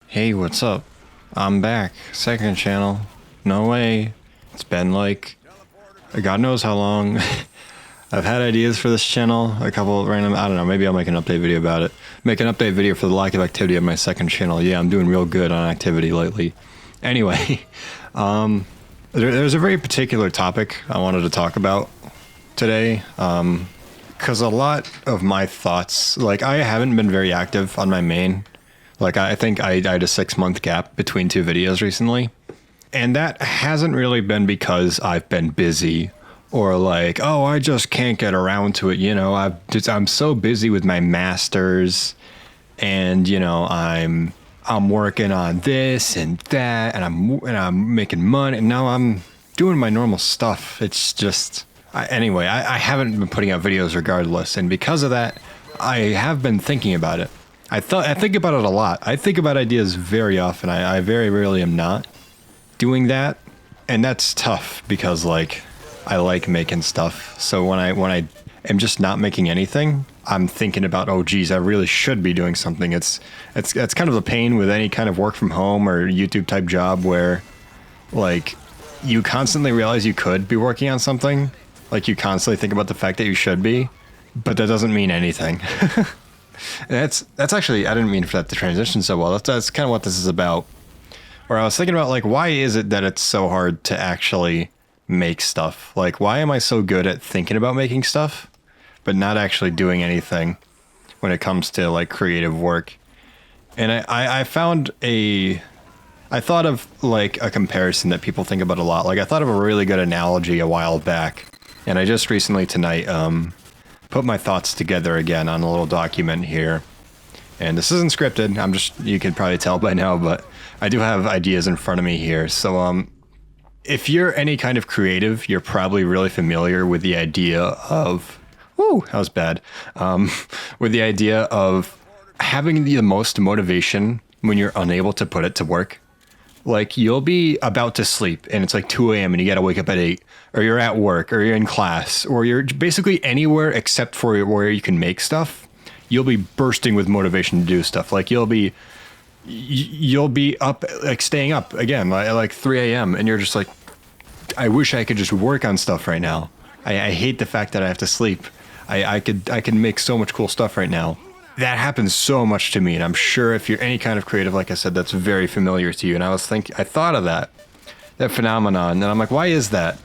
Hey, what's up? I'm back. Second channel. No way. It's been like, God knows how long. I've had ideas for this channel. A couple random, I don't know, maybe I'll make an update video about it. Make an update video for the lack of activity of my second channel. Yeah, I'm doing real good on activity lately. Anyway, there's a very particular topic I wanted to talk about today. Because a lot of my thoughts, like I haven't been very active on my main. Like I think I had a 6-month gap between two videos recently. And that hasn't really been because I've been busy or like, oh, I just can't get around to it. You know, I'm so busy with my masters and, you know, I'm working on this and that and I'm making money and now I'm doing my normal stuff. It's just, anyway, I haven't been putting out videos regardless. And because of that, I have been thinking about it. I think about it a lot. I think about ideas very often. I very rarely am not doing that. And that's tough because like I like making stuff. So when I am just not making anything, I'm thinking about, oh geez, I really should be doing something. It's kind of a pain with any kind of work from home or YouTube type job where like you constantly realize you could be working on something. Like you constantly think about the fact that you should be, but that doesn't mean anything. That's actually, I didn't mean for that to transition so well. That's kind of what this is about. Where I was thinking about like, why is it that it's so hard to actually make stuff? Like, why am I so good at thinking about making stuff, but not actually doing anything when it comes to like creative work? And I thought of like a comparison that people think about a lot. Like I thought of a really good analogy a while back. And I just recently tonight, put my thoughts together again on a little document here. And this isn't scripted. You can probably tell by now, but I do have ideas in front of me here. So, if you're any kind of creative, you're probably really familiar with the idea of, that was bad. With the idea of having the most motivation when you're unable to put it to work. Like you'll be about to sleep and it's like 2 a.m. and you got to wake up at 8, or you're at work, or you're in class, or you're basically anywhere except for where you can make stuff. You'll be bursting with motivation to do stuff. Like you'll be up, like staying up again, at like 3 a.m. and you're just like, I wish I could just work on stuff right now. I hate the fact that I have to sleep. I could make so much cool stuff right now. That happens so much to me, and I'm sure if you're any kind of creative, like I said, that's very familiar to you. And I thought of that phenomenon, and I'm like, why is that?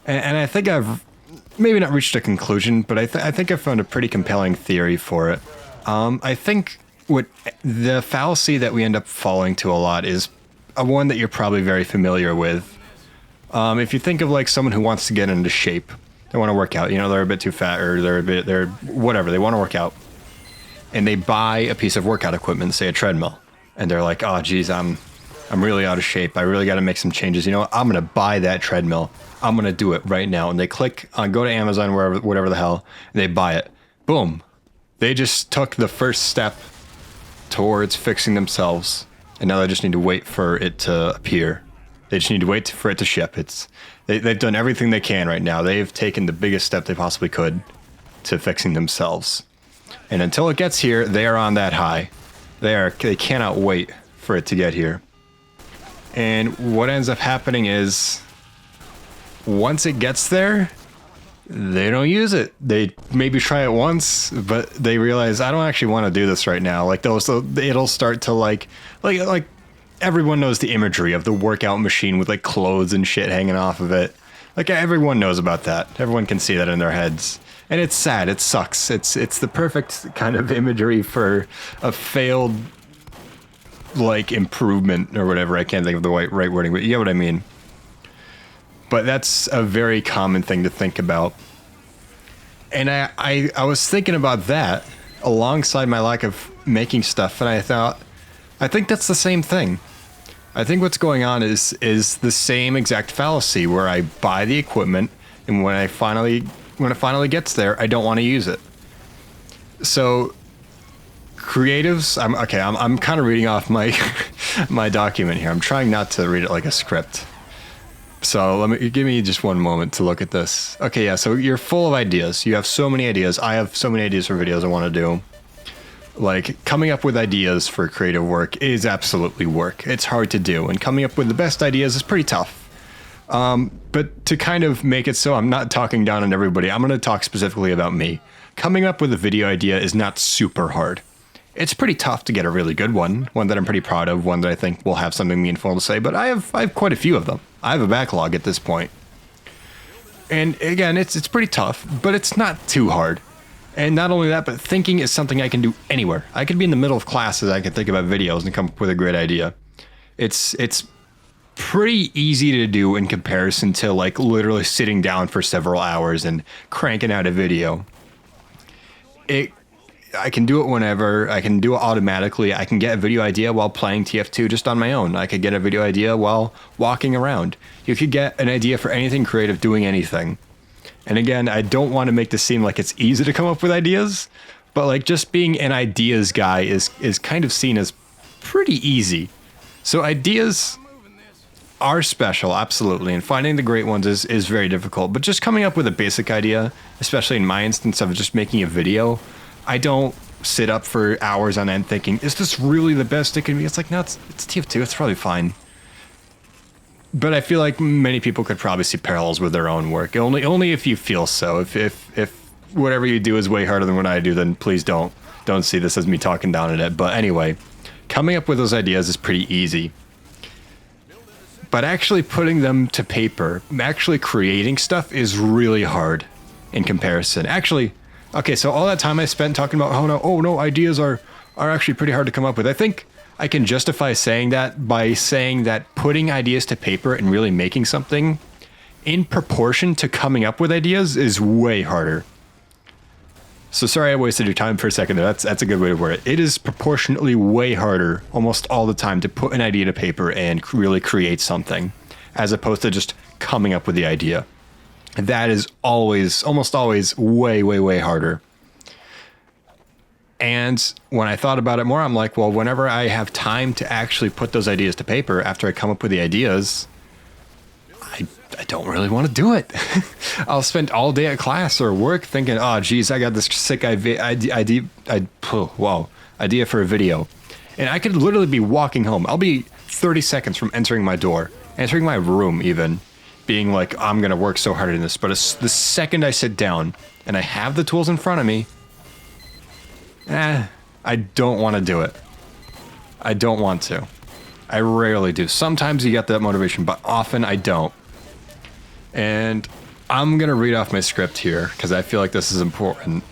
And I think I've maybe not reached a conclusion, but I think I found a pretty compelling theory for it. I think what the fallacy that we end up falling to a lot is one that you're probably very familiar with. If you think of like someone who wants to get into shape, they want to work out, you know, they're a bit too fat or they're whatever, they want to work out. And they buy a piece of workout equipment, say a treadmill, and they're like, oh, geez, I'm really out of shape. I really got to make some changes. You know what? I'm going to buy that treadmill. I'm going to do it right now. And they click on, go to Amazon, whatever the hell, and they buy it. Boom. They just took the first step towards fixing themselves. And now they just need to wait for it to appear. They just need to wait for it to ship. They've done everything they can right now. They've taken the biggest step they possibly could to fixing themselves. And until it gets here, they are on that high. They cannot wait for it to get here. And what ends up happening is, once it gets there, they don't use it. They maybe try it once, but they realize, I don't actually want to do this right now. Like it'll start to like everyone knows the imagery of the workout machine with like clothes and shit hanging off of it. Like everyone knows about that. Everyone can see that in their heads. And it's sad. It sucks. It's the perfect kind of imagery for a failed like improvement or whatever. I can't think of the right wording, but you get what I mean. But that's a very common thing to think about. And I was thinking about that alongside my lack of making stuff, and I think that's the same thing. I think what's going on is the same exact fallacy where I buy the equipment, and when it finally gets there, I don't want to use it. So creatives, I'm kind of reading off my my document here. I'm trying not to read it like a script. So give me just one moment to look at this. Okay, yeah, so you're full of ideas. You have so many ideas. I have so many ideas for videos I want to do. Like, coming up with ideas for creative work is absolutely work. It's hard to do, and coming up with the best ideas is pretty tough. But to kind of make it so I'm not talking down on everybody, I'm going to talk specifically about me. Coming up with a video idea is not super hard. It's pretty tough to get a really good one that I'm pretty proud of, one that I think will have something meaningful to say, but I have quite a few of them. I have a backlog at this point. And again, it's pretty tough, but it's not too hard. And not only that, but thinking is something I can do anywhere. I could be in the middle of classes, I can think about videos and come up with a great idea. It's pretty easy to do in comparison to like literally sitting down for several hours and cranking out a video. I can do it whenever. I can do it automatically. I can get a video idea while playing TF2 just on my own. I could get a video idea while walking around. You could get an idea for anything creative doing anything. And again, I don't want to make this seem like it's easy to come up with ideas, but like just being an ideas guy is kind of seen as pretty easy. So ideas are special, absolutely, and finding the great ones is very difficult. But just coming up with a basic idea, especially in my instance of just making a video, I don't sit up for hours on end thinking, is this really the best it can be? It's like, no, it's TF2, it's probably fine. But I feel like many people could probably see parallels with their own work. Only if you feel so. If whatever you do is way harder than what I do, then please don't see this as me talking down on it. But anyway, coming up with those ideas is pretty easy. But actually putting them to paper, actually creating stuff is really hard in comparison. Actually, okay, so all that time I spent talking about, oh no, ideas are actually pretty hard to come up with. I think I can justify saying that by saying that putting ideas to paper and really making something in proportion to coming up with ideas is way harder. So sorry I wasted your time for a second there. That's a good way to word it. It is proportionately way harder almost all the time to put an idea to paper and really create something as opposed to just coming up with the idea. That is almost always way harder. And when I thought about it more, I'm like, well, whenever I have time to actually put those ideas to paper after I come up with the ideas, I don't really want to do it. I'll spend all day at class or work thinking, oh, geez, I got this sick idea for a video. And I could literally be walking home. I'll be 30 seconds from entering my room even, being like, I'm going to work so hard in this. But the second I sit down and I have the tools in front of me, I don't want to do it. I don't want to. I rarely do. Sometimes you get that motivation, but often I don't. And I'm going to read off my script here because I feel like this is important.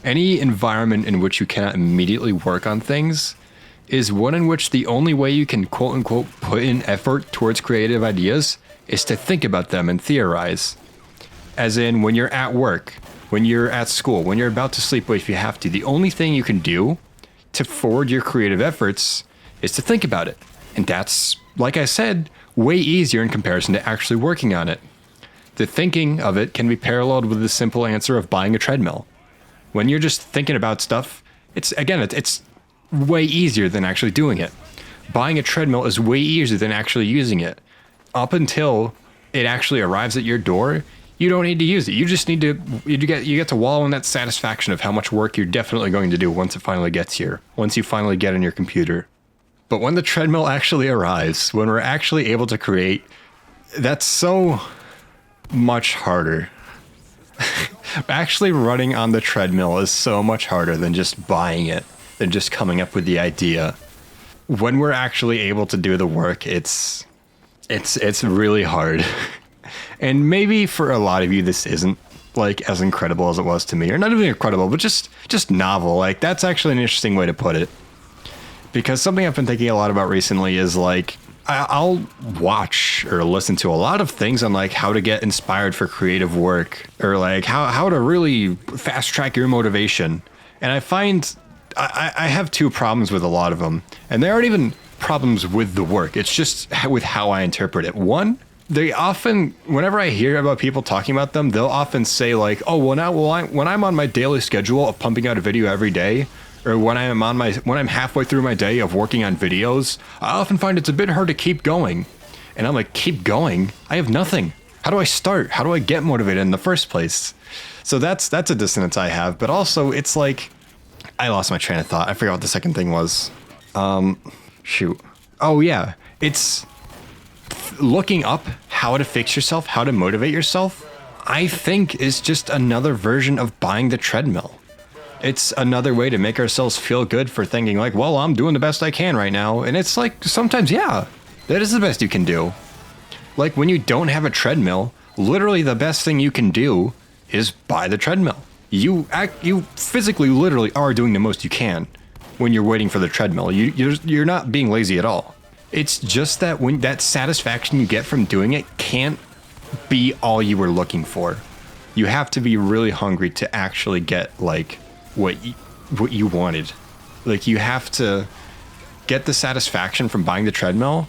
Any environment in which you cannot immediately work on things is one in which the only way you can quote unquote put in effort towards creative ideas is to think about them and theorize. As in when you're at work, when you're at school, when you're about to sleep, if you have to, the only thing you can do to forward your creative efforts is to think about it. And that's, like I said, way easier in comparison to actually working on it. The thinking of it can be paralleled with the simple answer of buying a treadmill. When you're just thinking about stuff, it's way easier than actually doing it. Buying a treadmill is way easier than actually using it. Up until it actually arrives at your door, you don't need to use it. You just need to, you get to wallow in that satisfaction of how much work you're definitely going to do once it finally gets here, once you finally get on your computer. But when the treadmill actually arrives, when we're actually able to create, that's so much harder. Actually running on the treadmill is so much harder than just buying it, than just coming up with the idea. When we're actually able to do the work, it's really hard. And maybe for a lot of you, this isn't like as incredible as it was to me, or not even incredible, but just novel. Like that's actually an interesting way to put it. Because something I've been thinking a lot about recently is like, I'll watch or listen to a lot of things on like how to get inspired for creative work or like how to really fast track your motivation. And I find I have two problems with a lot of them, and they aren't even problems with the work. It's just with how I interpret it. One, they often, whenever I hear about people talking about them, they'll often say like, oh, when I'm on my daily schedule of pumping out a video every day, or when I'm halfway through my day of working on videos, I often find it's a bit hard to keep going. And I'm like, keep going? I have nothing. How do I start? How do I get motivated in the first place? So that's a dissonance I have. But also it's like, I lost my train of thought. I forgot what the second thing was. Shoot. Oh yeah, it's looking up how to fix yourself, how to motivate yourself. I think is just another version of buying the treadmill. It's another way to make ourselves feel good for thinking like, well, I'm doing the best I can right now. And it's like, sometimes, yeah, that is the best you can do. Like when you don't have a treadmill, literally the best thing you can do is buy the treadmill. You physically literally are doing the most you can when you're waiting for the treadmill. You're not being lazy at all. It's just that when that satisfaction you get from doing it can't be all you were looking for. You have to be really hungry to actually get like what you wanted. Like you have to get the satisfaction from buying the treadmill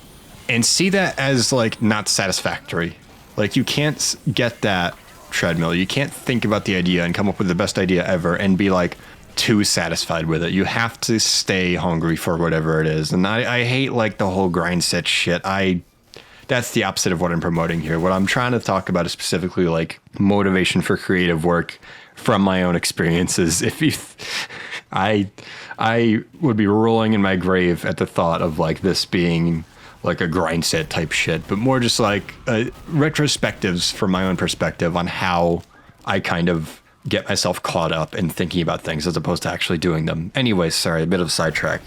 and see that as like not satisfactory. Like you can't get that treadmill. You can't think about the idea and come up with the best idea ever and be like too satisfied with it. You have to stay hungry for whatever it is. And I hate like the whole grind set shit. That's the opposite of what I'm promoting here. What I'm trying to talk about is specifically like motivation for creative work from my own experiences. I would be rolling in my grave at the thought of like this being like a grind set type shit, but more just like retrospectives from my own perspective on how I kind of get myself caught up in thinking about things as opposed to actually doing them. Anyways, sorry, a bit of a sidetrack.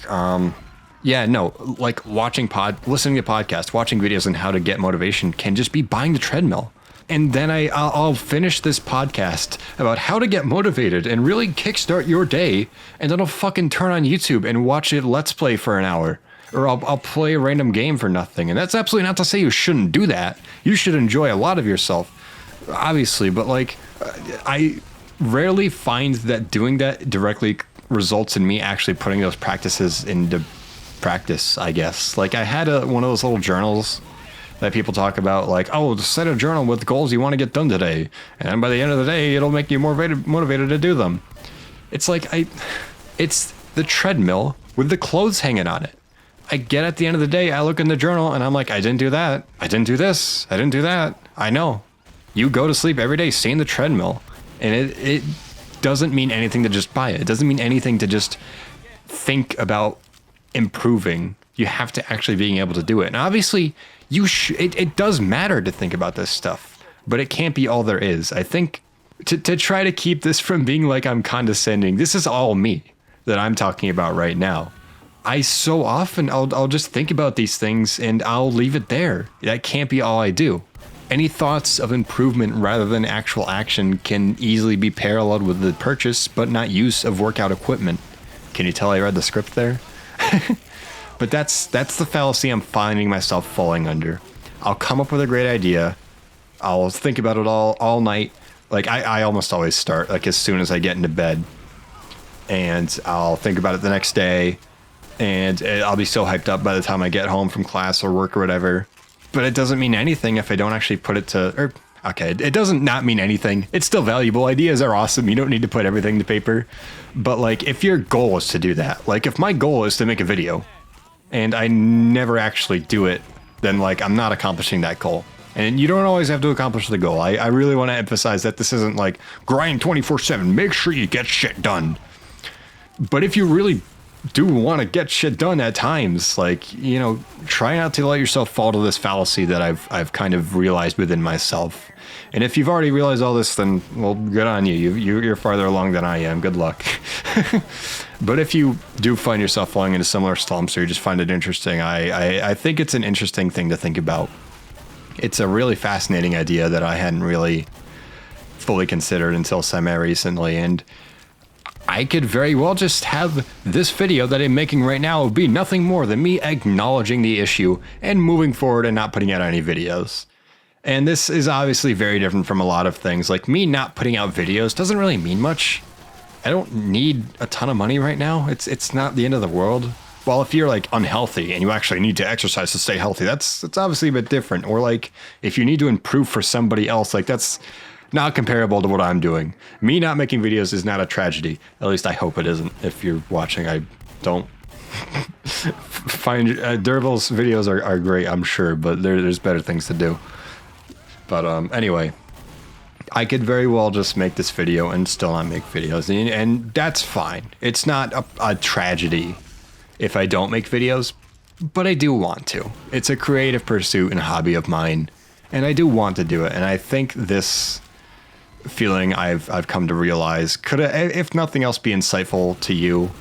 Yeah, no, like listening to podcasts, watching videos on how to get motivation can just be buying the treadmill. And then I'll finish this podcast about how to get motivated and really kickstart your day. And then I'll fucking turn on YouTube and watch it Let's Play for an hour. Or I'll play a random game for nothing. And that's absolutely not to say you shouldn't do that. You should enjoy a lot of yourself, obviously. But like, I rarely find that doing that directly results in me actually putting those practices into practice, I guess. Like I had one of those little journals that people talk about, like, oh, set a journal with goals you want to get done today, and by the end of the day it'll make you more motivated to do them. It's like it's the treadmill with the clothes hanging on it. I get at the end of the day, I look in the journal and I'm like, I didn't do that, I didn't do this, I didn't do that. I know you go to sleep every day seeing the treadmill, and it doesn't mean anything to just buy it. It doesn't mean anything to just think about improving. You have to actually being able to do it. And obviously it does matter to think about this stuff, but it can't be all there is. I think to try to keep this from being like I'm condescending, this is all me that I'm talking about right now. I so often I'll just think about these things and I'll leave it there. That can't be all I do. Any thoughts of improvement rather than actual action can easily be paralleled with the purchase but not use of workout equipment. Can you tell I read the script there? But that's the fallacy I'm finding myself falling under. I'll come up with a great idea. I'll think about it all night. Like I almost always start like as soon as I get into bed, and I'll think about it the next day, and I'll be so hyped up by the time I get home from class or work or whatever. But it doesn't mean anything if I don't actually put it to, okay, it doesn't not mean anything. It's still valuable. Ideas are awesome. You don't need to put everything to paper. But like if your goal is to do that, like if my goal is to make a video and I never actually do it, then like I'm not accomplishing that goal. And you don't always have to accomplish the goal. I really want to emphasize that this isn't like grind 24/7. Make sure you get shit done. But if you really do want to get shit done at times, like, you know, try not to let yourself fall to this fallacy that I've kind of realized within myself. And if you've already realized all this, then, well, good on you. You're farther along than I am. Good luck. But if you do find yourself falling into similar slumps, or you just find it interesting, I think it's an interesting thing to think about. It's a really fascinating idea that I hadn't really fully considered until semi-recently, and I could very well just have this video that I'm making right now be nothing more than me acknowledging the issue and moving forward and not putting out any videos. And this is obviously very different from a lot of things. Like me not putting out videos doesn't really mean much. I don't need a ton of money right now. It's not the end of the world. Well, if you're like unhealthy and you actually need to exercise to stay healthy, that's obviously a bit different. Or like if you need to improve for somebody else, like that's not comparable to what I'm doing. Me not making videos is not a tragedy. At least I hope it isn't. If you're watching, I don't find Dervil's videos are great, I'm sure, but there's better things to do. But anyway, I could very well just make this video and still not make videos, and that's fine. It's not a tragedy if I don't make videos, but I do want to. It's a creative pursuit and hobby of mine, and I do want to do it. And I think this feeling I've come to realize could, if nothing else, be insightful to you.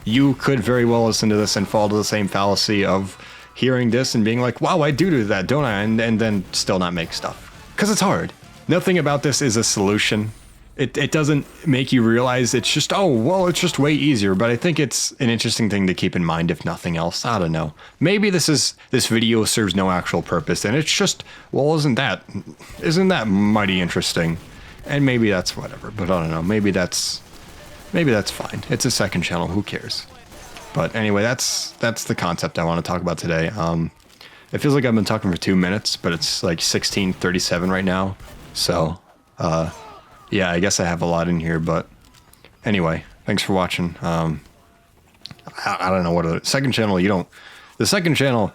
You could very well listen to this and fall to the same fallacy of hearing this and being like, wow, I do that, don't I? And then still not make stuff. Because it's hard. Nothing about this is a solution. It doesn't make you realize it's just, oh, well, it's just way easier. But I think it's an interesting thing to keep in mind, if nothing else. I don't know. Maybe this video serves no actual purpose. And it's just, well, isn't that mighty interesting? And maybe that's whatever. But I don't know. Maybe that's fine. It's a second channel. Who cares? But anyway, that's the concept I want to talk about today. It feels like I've been talking for 2 minutes, but it's like 16:37 right now. So, yeah, I guess I have a lot in here. But anyway, thanks for watching. I don't know what the second channel. The second channel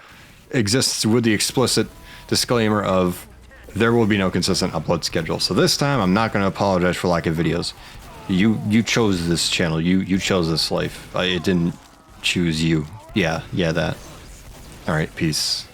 exists with the explicit disclaimer of there will be no consistent upload schedule. So this time, I'm not going to apologize for lack of videos. You chose this channel. You chose this life. It didn't choose you. Yeah, that. All right, peace.